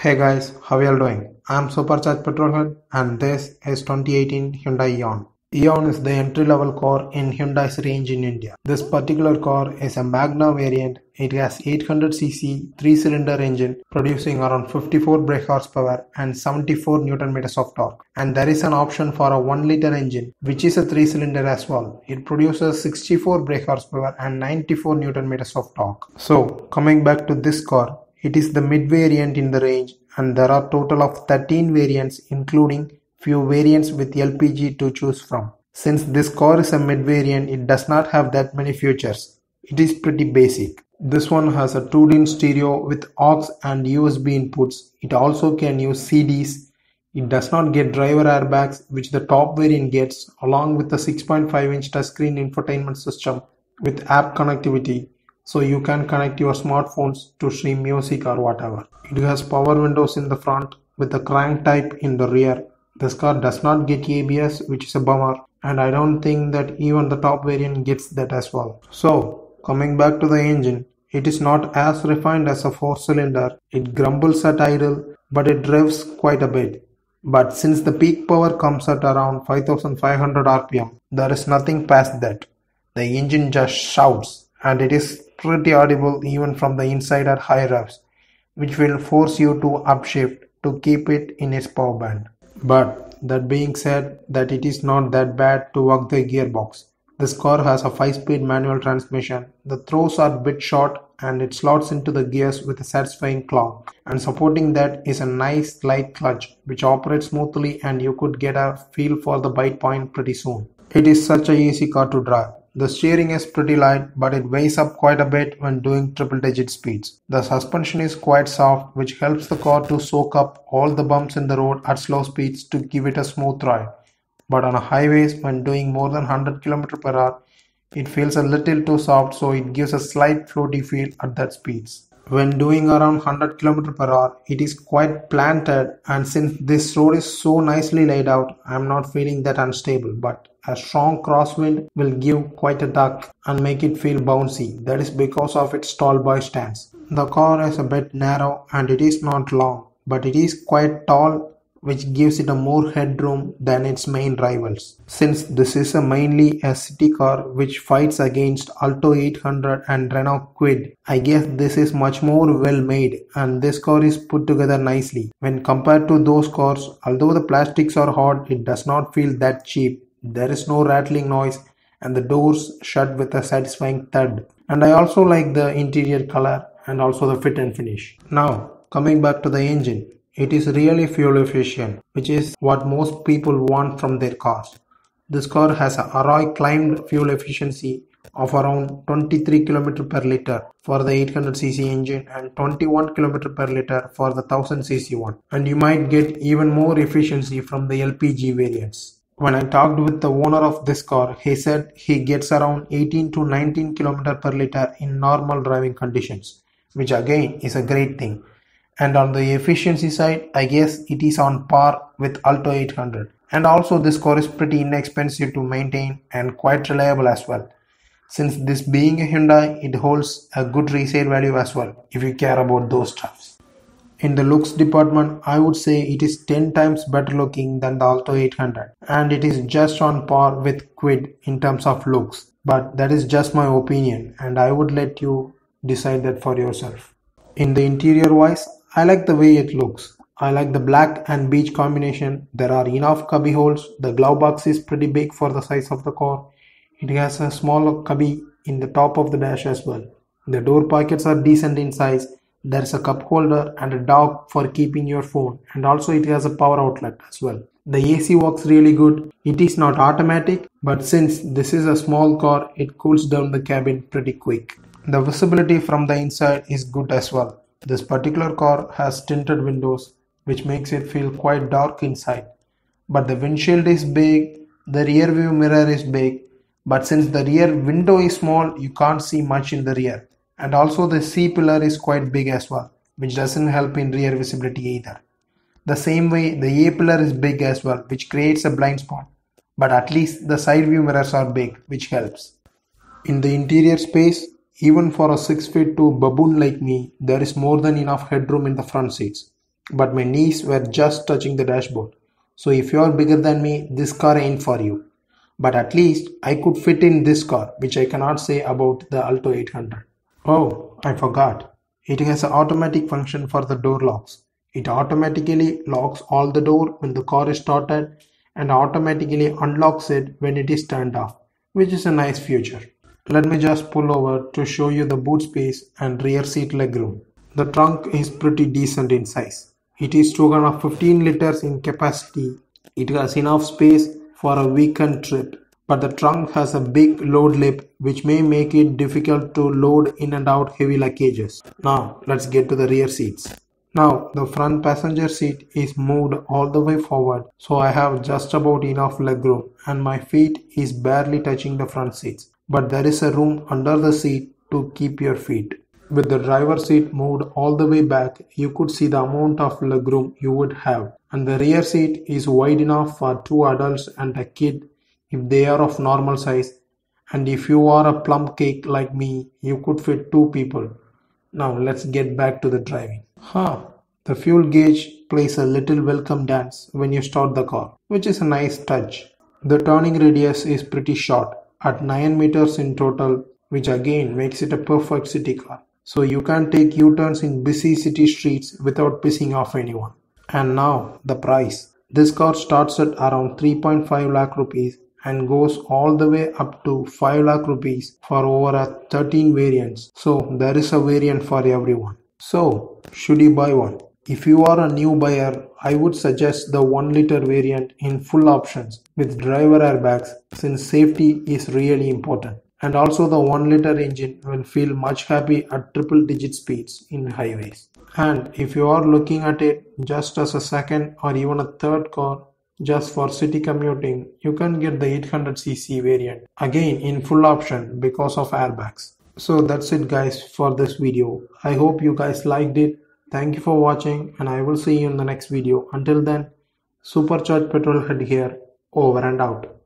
Hey guys, how you all doing? I'm Supercharged Petrolhead and this is 2018 Hyundai Eon. Eon is the entry-level car in Hyundai's range in India. This particular car is a Magna variant. It has 800cc 3-cylinder engine producing around 54 brake horsepower and 74 Nm of torque. And there is an option for a 1-liter engine which is a 3-cylinder as well. It produces 64 brake horsepower and 94 Nm of torque. So coming back to this car, it is the mid variant in the range and there are total of 13 variants including few variants with LPG to choose from. Since this car is a mid variant, it does not have that many features. It is pretty basic. This one has a 2-DIN stereo with aux and USB inputs. It also can use CDs. It does not get driver airbags which the top variant gets, along with the 6.5-inch touchscreen infotainment system with app connectivity. So you can connect your smartphones to stream music or whatever. It has power windows in the front with a crank type in the rear. This car does not get ABS, which is a bummer, and I don't think that even the top variant gets that as well. So coming back to the engine, it is not as refined as a 4-cylinder. It grumbles at idle, but it revs quite a bit. But since the peak power comes at around 5500 RPM, there is nothing past that. The engine just shouts. And it is pretty audible even from the inside at high revs, which will force you to upshift to keep it in its power band. But that being said, that it is not that bad to work the gearbox. This car has a 5-speed manual transmission. The throws are a bit short and it slots into the gears with a satisfying claw. And supporting that is a nice light clutch which operates smoothly and you could get a feel for the bite point pretty soon. It is such a easy car to drive. The steering is pretty light, but it weighs up quite a bit when doing triple-digit speeds. The suspension is quite soft, which helps the car to soak up all the bumps in the road at slow speeds to give it a smooth ride. But on a highways, when doing more than 100 km/h, it feels a little too soft, so it gives a slight floaty feel at that speeds. When doing around 100 km/h, it is quite planted, and since this road is so nicely laid out, I am not feeling that unstable, but a strong crosswind will give quite a duck and make it feel bouncy. That is because of its tall boy stance. The car is a bit narrow and it is not long, but it is quite tall, which gives it a more headroom than its main rivals. Since this is mainly a city car which fights against Alto 800 and Renault Kwid, I guess this is much more well made and this car is put together nicely. When compared to those cars, although the plastics are hard, it does not feel that cheap. There is no rattling noise and the doors shut with a satisfying thud. And I also like the interior color and also the fit and finish. Now, coming back to the engine. It is really fuel efficient, which is what most people want from their cars. This car has a Arroy claimed fuel efficiency of around 23 km per liter for the 800cc engine and 21 km per liter for the 1000cc one. And you might get even more efficiency from the LPG variants. When I talked with the owner of this car, he said he gets around 18 to 19 km per liter in normal driving conditions, which again is a great thing. And on the efficiency side, I guess it is on par with Alto 800. And also this car is pretty inexpensive to maintain and quite reliable as well. Since this being a Hyundai, it holds a good resale value as well, if you care about those stuffs. In the looks department, I would say it is 10 times better looking than the Alto 800. And it is just on par with Kwid in terms of looks. But that is just my opinion and I would let you decide that for yourself. In the interior wise, I like the way it looks. I like the black and beige combination. There are enough cubby holes. The glove box is pretty big for the size of the car. It has a small cubby in the top of the dash as well. The door pockets are decent in size. There is a cup holder and a dock for keeping your phone, and also it has a power outlet as well. The AC works really good. It is not automatic, but since this is a small car, it cools down the cabin pretty quick. The visibility from the inside is good as well. This particular car has tinted windows, which makes it feel quite dark inside. But the windshield is big, the rear view mirror is big, but since the rear window is small, you can't see much in the rear. And also the C-pillar is quite big as well, which doesn't help in rear visibility either. The same way, the A-pillar is big as well, which creates a blind spot. But at least the side view mirrors are big, which helps. In the interior space, even for a 6'2" baboon like me, there is more than enough headroom in the front seats. but my knees were just touching the dashboard. So if you're bigger than me, this car ain't for you. But at least I could fit in this car, which I cannot say about the Alto 800. Oh, I forgot. It has an automatic function for the door locks. It automatically locks all the door when the car is started and automatically unlocks it when it is turned off, which is a nice feature. Let me just pull over to show you the boot space and rear seat legroom. The trunk is pretty decent in size. It is 215 liters in capacity. It has enough space for a weekend trip, but the trunk has a big load lip which may make it difficult to load in and out heavy luggages. Now let's get to the rear seats. Now the front passenger seat is moved all the way forward, so I have just about enough legroom and my feet is barely touching the front seats. But there is a room under the seat to keep your feet. With the driver's seat moved all the way back, you could see the amount of legroom you would have. And the rear seat is wide enough for two adults and a kid if they are of normal size. And if you are a plum cake like me, you could fit two people. Now let's get back to the driving. The fuel gauge plays a little welcome dance when you start the car, which is a nice touch. The turning radius is pretty short, at 9 meters in total, which again makes it a perfect city car. So you can take U-turns in busy city streets without pissing off anyone. And now the price. This car starts at around 3.5 lakh rupees and goes all the way up to 5 lakh rupees for over 13 variants. So there is a variant for everyone. So should you buy one? If you are a new buyer, I would suggest the 1 liter variant in full options with driver airbags since safety is really important. And also the 1 liter engine will feel much happy at triple digit speeds in highways. And if you are looking at it just as a second or even a third car just for city commuting, you can get the 800cc variant again in full option because of airbags. So that's it guys for this video. I hope you guys liked it. Thank you for watching and I will see you in the next video. Until then, Supercharged Petrolhead here, over and out.